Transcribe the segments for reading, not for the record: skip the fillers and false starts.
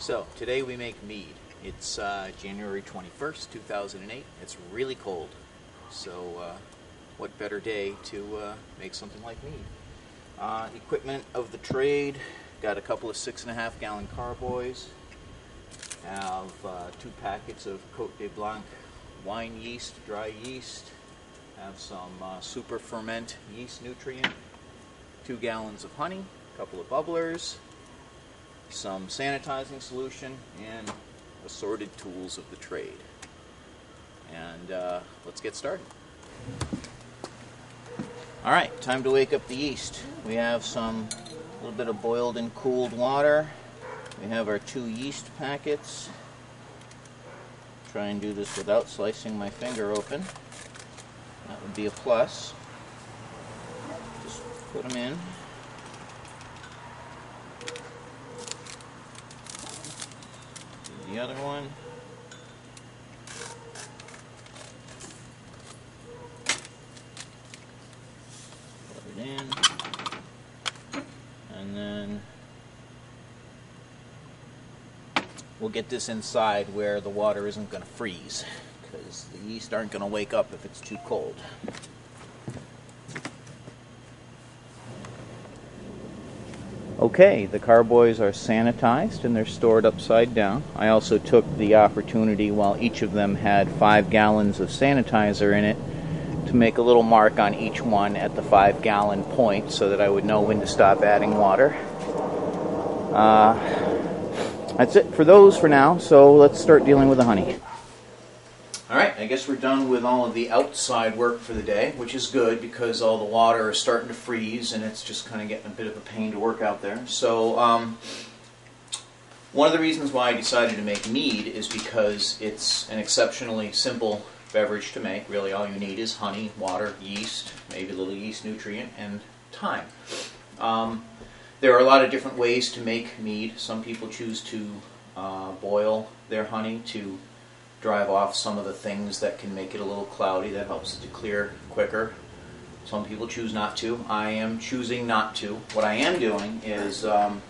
So today we make mead. It's January 21st, 2008. It's really cold. So what better day to make something like mead? Equipment of the trade. Got a couple of 6.5 gallon carboys. Have 2 packets of Cote de Blanc wine yeast, dry yeast. Have some super ferment yeast nutrient. 2 gallons of honey, a couple of bubblers, some sanitizing solution, and assorted tools of the trade. And let's get started. Alright, time to wake up the yeast. We have a little bit of boiled and cooled water. We have our 2 yeast packets. Try and do this without slicing my finger open. That would be a plus. Just put them in. The other one. Put it in. And then we'll get this inside where the water isn't going to freeze, because the yeast aren't going to wake up if it's too cold. Okay, the carboys are sanitized and they're stored upside down. I also took the opportunity while each of them had 5 gallons of sanitizer in it to make a little mark on each one at the 5 gallon point so that I would know when to stop adding water. That's it for those for now, so let's start dealing with the honey. Alright, I guess we're done with all of the outside work for the day, which is good because all the water is starting to freeze and it's just kind of getting a bit of a pain to work out there. So, one of the reasons why I decided to make mead is because it's an exceptionally simple beverage to make. Really all you need is honey, water, yeast, maybe a little yeast nutrient, and thyme. There are a lot of different ways to make mead. Some people choose to boil their honey to drive off some of the things that can make it a little cloudy. That helps it to clear quicker. Some people choose not to. I am choosing not to. What I am doing is I'm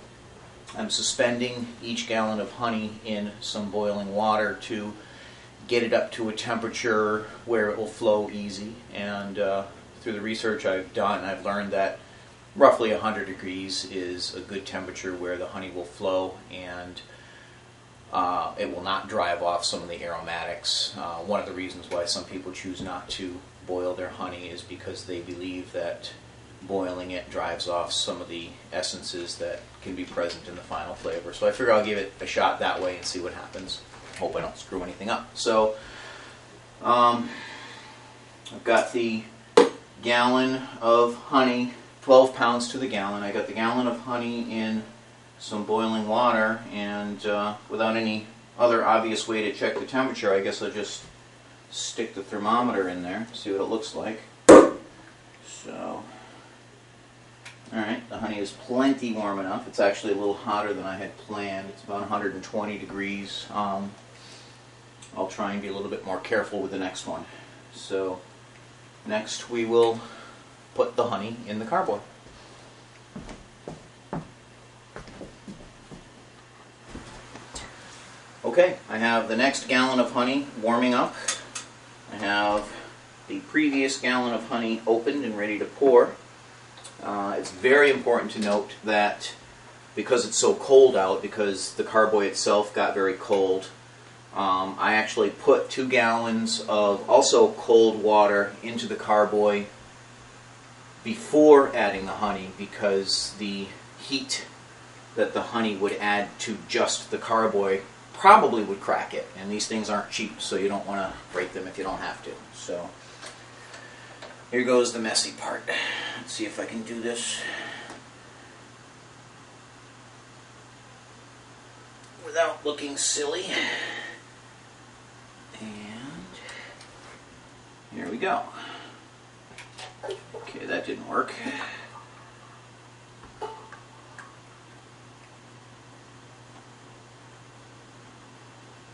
suspending each gallon of honey in some boiling water to get it up to a temperature where it will flow easy. And through the research I've done, I've learned that roughly 100 degrees is a good temperature where the honey will flow and it will not drive off some of the aromatics. One of the reasons why some people choose not to boil their honey is because they believe that boiling it drives off some of the essences that can be present in the final flavor. So I figure I'll give it a shot that way and see what happens. Hope I don't screw anything up. So I've got the gallon of honey, 12 pounds to the gallon. I got the gallon of honey in some boiling water, and without any other obvious way to check the temperature, I guess I'll just stick the thermometer in there, see what it looks like. So, alright, the honey is plenty warm enough. It's actually a little hotter than I had planned. It's about 120 degrees. I'll try and be a little bit more careful with the next one. So, next we will put the honey in the carboy. Okay, I have the next gallon of honey warming up. I have the previous gallon of honey opened and ready to pour. It's very important to note that because it's so cold out, because the carboy itself got very cold, I actually put 2 gallons of also cold water into the carboy before adding the honey, because the heat that the honey would add to just the carboy probably would crack it, and these things aren't cheap, so you don't want to break them if you don't have to. So here goes the messy part. Let's see if I can do this without looking silly. And here we go. Okay, that didn't work.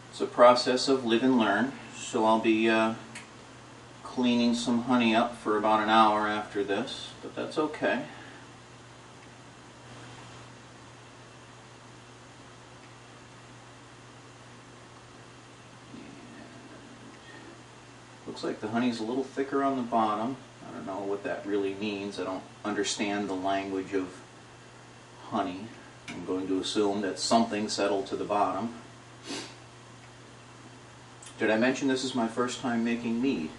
It's a process of live and learn, so I'll be cleaning some honey up for about an hour after this, but that's okay. Looks like the honey's a little thicker on the bottom. I don't know what that really means. I don't understand the language of honey. I'm going to assume that something settled to the bottom. Did I mention this is my first time making mead?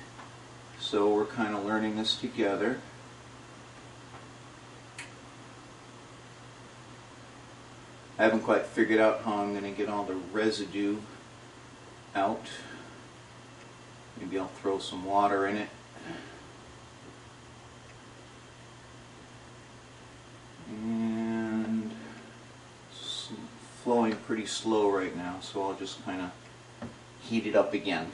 So we're kind of learning this together. I haven't quite figured out how I'm going to get all the residue out. Maybe I'll throw some water in it. And it's flowing pretty slow right now, so I'll just kind of heat it up again.